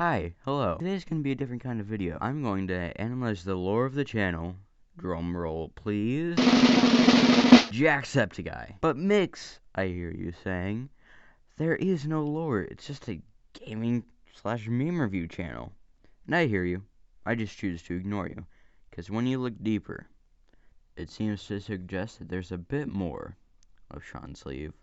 Hi, hello. Today's gonna be a different kind of video. I'm going to analyze the lore of the channel. Drum roll, please. Jacksepticeye. But Mix, I hear you saying, there is no lore. It's just a gaming/meme review channel. And I hear you. I just choose to ignore you. Because when you look deeper, it seems to suggest that there's a bit more of Sean's sleeve.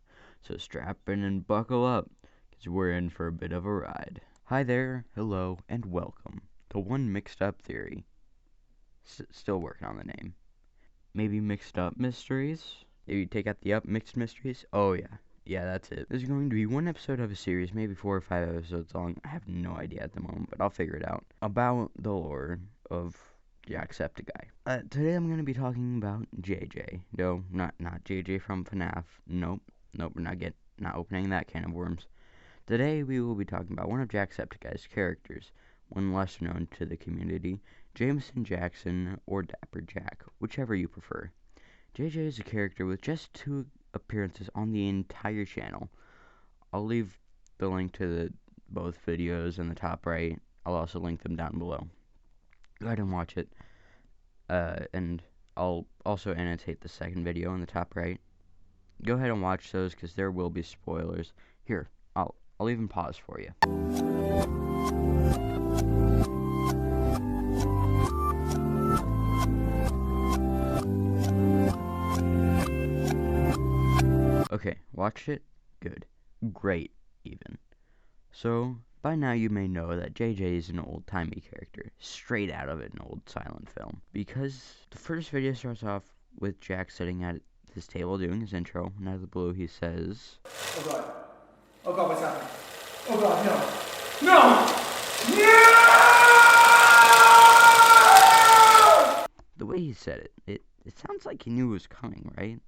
So strap in and buckle up, because we're in for a bit of a ride. Hi there, hello, and welcome to One Mixed Up Theory. Still working on the name. Maybe Mixed Up Mysteries? If you take out the up, Mixed Mysteries? Oh yeah, that's it. There's going to be one episode of a series, maybe 4 or 5 episodes long. I have no idea at the moment, but I'll figure it out. About the lore of Jacksepticeye. Today I'm going to be talking about JJ. No, not JJ from FNAF. Nope, we're not opening that can of worms. Today we will be talking about one of Jacksepticeye's characters, one lesser known to the community, Jameson Jackson or Dapper Jack, whichever you prefer. JJ is a character with just 2 appearances on the entire channel. I'll leave the link to both videos in the top right. I'll also link them down below. Go ahead and watch it. And I'll also annotate the second video in the top right. Go ahead and watch those because there will be spoilers. Here, I'll even pause for you. Okay, watched it? Good. Great, even. So, by now you may know that JJ is an old-timey character, straight out of an old silent film. Because the first video starts off with Jack sitting at his table doing his intro, and out of the blue he says, "Oh God. Oh God, what's happening? Oh God, no! No! The way he said it sounds like he knew it was coming, right?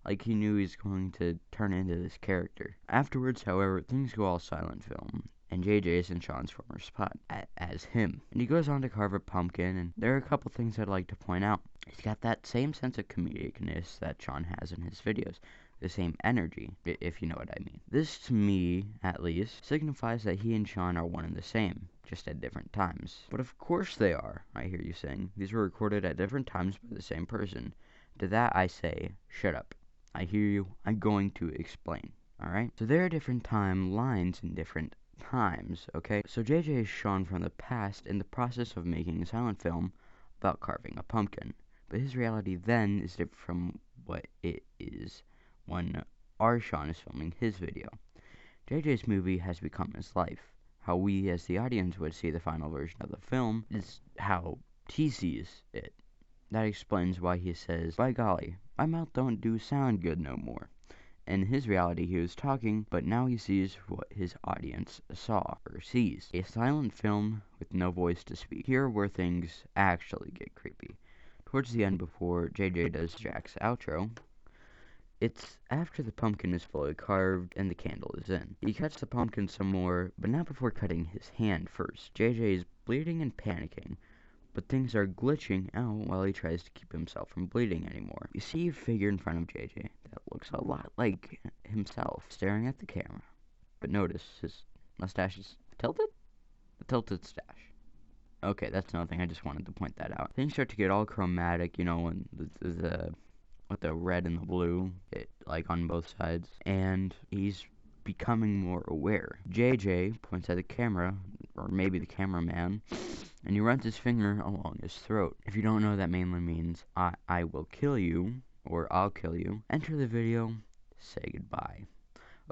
Like he knew he was going to turn into this character. Afterwards, however, things go all silent film, and JJ is in Sean's former spot as him. And he goes on to carve a pumpkin, and there are a couple things I'd like to point out. He's got that same sense of comedicness that Sean has in his videos. The same energy, if you know what I mean. This, to me, at least, signifies that he and Sean are one and the same, just at different times. But of course they are, I hear you saying. These were recorded at different times by the same person. To that I say, shut up. I hear you. I'm going to explain, alright? So there are different timelines in different times, okay? So JJ is Sean from the past in the process of making a silent film about carving a pumpkin. But his reality then is different from what it is when our Sean is filming his video. JJ's movie has become his life. How we as the audience would see the final version of the film is how he sees it. That explains why he says, "By golly, my mouth don't do sound good no more." In his reality he was talking, but now he sees what his audience saw, or sees. A silent film with no voice to speak. Here where things actually get creepy. Towards the end, before JJ does Jack's outro, it's after the pumpkin is fully carved and the candle is in. He cuts the pumpkin some more, but not before cutting his hand first. JJ is bleeding and panicking, but things are glitching out while he tries to keep himself from bleeding anymore. You see a figure in front of JJ that looks a lot like himself, staring at the camera. But notice, his mustache is tilted? A tilted stash. Okay, that's another thing, I just wanted to point that out. Things start to get all chromatic, you know, when with the red and the blue, like on both sides, and he's becoming more aware. JJ points at the camera, or maybe the cameraman, and he runs his finger along his throat. If you don't know, that mainly means I will kill you, or I'll kill you. Enter the video, say goodbye.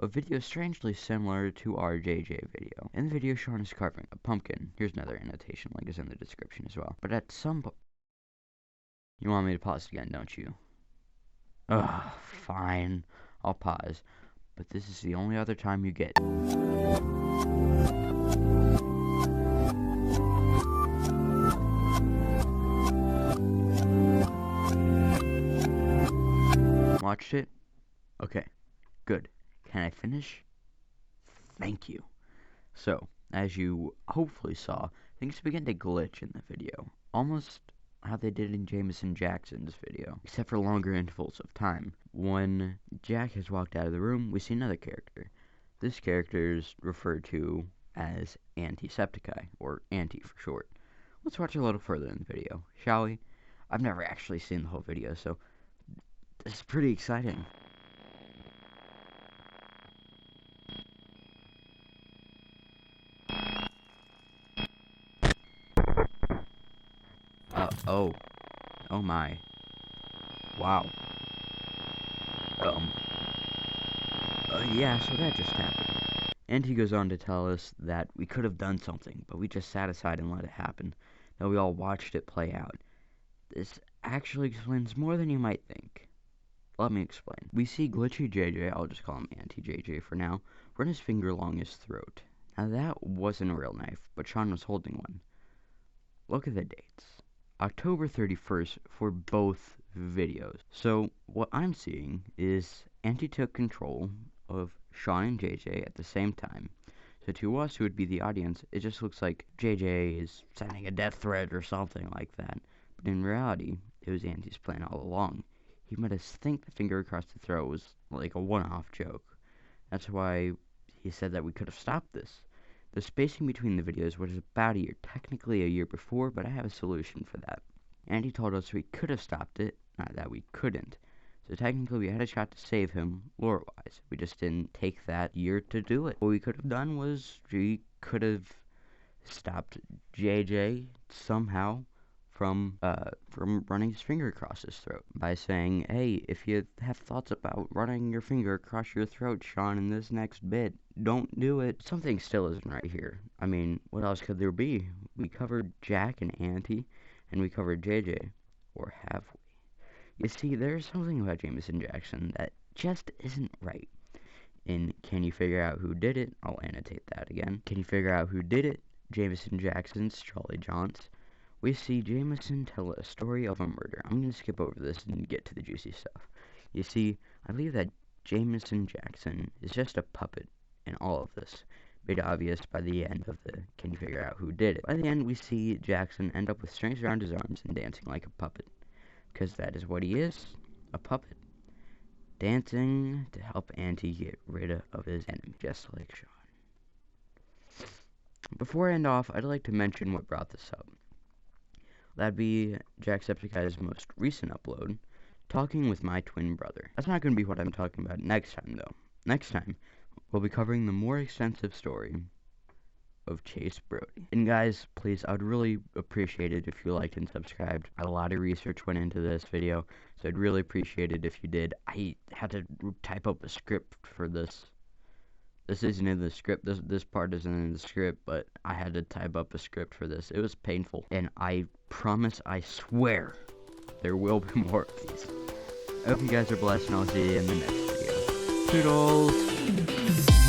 A video strangely similar to our JJ video. In the video, Sean is carving a pumpkin. Here's another annotation, link is in the description as well. But at some point, you want me to pause again, don't you? Ugh, fine. I'll pause. But this is the only other time you get. Watched it? Okay, good. Can I finish? Thank you. So, as you hopefully saw, things began to glitch in the video. Almost how they did in Jameson Jackson's video, except for longer intervals of time. When Jack has walked out of the room, we see another character. This character is referred to as Antisepticeye, or Anti for short. Let's watch a little further in the video, shall we? I've never actually seen the whole video, so this is pretty exciting. Oh my. Wow. Yeah, so that just happened. And he goes on to tell us that we could have done something, but we just sat aside and let it happen. That we all watched it play out. This actually explains more than you might think. Let me explain. We see Glitchy JJ, I'll just call him Anti-JJ for now, run his finger along his throat. Now that wasn't a real knife, but Sean was holding one. Look at the dates. October 31st for both videos. So what I'm seeing is Anti took control of Sean and JJ at the same time. So to us, who would be the audience, it just looks like JJ is sending a death threat or something like that. But in reality, it was Anti's plan all along. He made us think the finger across the throat was like a one-off joke. That's why he said that we could have stopped this. The spacing between the videos was about a year, technically a year before, but I have a solution for that. Andy told us we could have stopped it, not that we couldn't. So technically we had a shot to save him, lore-wise. We just didn't take that year to do it. What we could have done was we could have stopped JJ somehow from running his finger across his throat by saying, hey, if you have thoughts about running your finger across your throat, Sean, in this next bit, don't do it. Something still isn't right here. I mean, what else could there be? We covered Jack and Auntie, and we covered JJ. Or have we? You see, there's something about Jameson Jackson that just isn't right. In Can You Figure Out Who Did It? I'll annotate that again. Can You Figure Out Who Did It? Jameson Jackson's Charlie Johns. We see Jameson tell a story of a murder. I'm going to skip over this and get to the juicy stuff. You see, I believe that Jameson Jackson is just a puppet in all of this, made obvious by the end of the Can You Figure Out Who Did It? By the end, we see Jackson end up with strings around his arms and dancing like a puppet, because that is what he is, a puppet, dancing to help Auntie get rid of his enemy, just like Sean. Before I end off, I'd like to mention what brought this up. That'd be Jacksepticeye's most recent upload, Talking with My Twin Brother. That's not going to be what I'm talking about next time, though. Next time, we'll be covering the more extensive story of Chase Brody. And guys, please, I would really appreciate it if you liked and subscribed. A lot of research went into this video, so I'd really appreciate it if you did. I had to type up a script for this. This isn't in the script, this part isn't in the script, but I had to type up a script for this. It was painful, and I promise, I swear, there will be more of these. I hope you guys are blessed, and I'll see you in the next video. Toodles!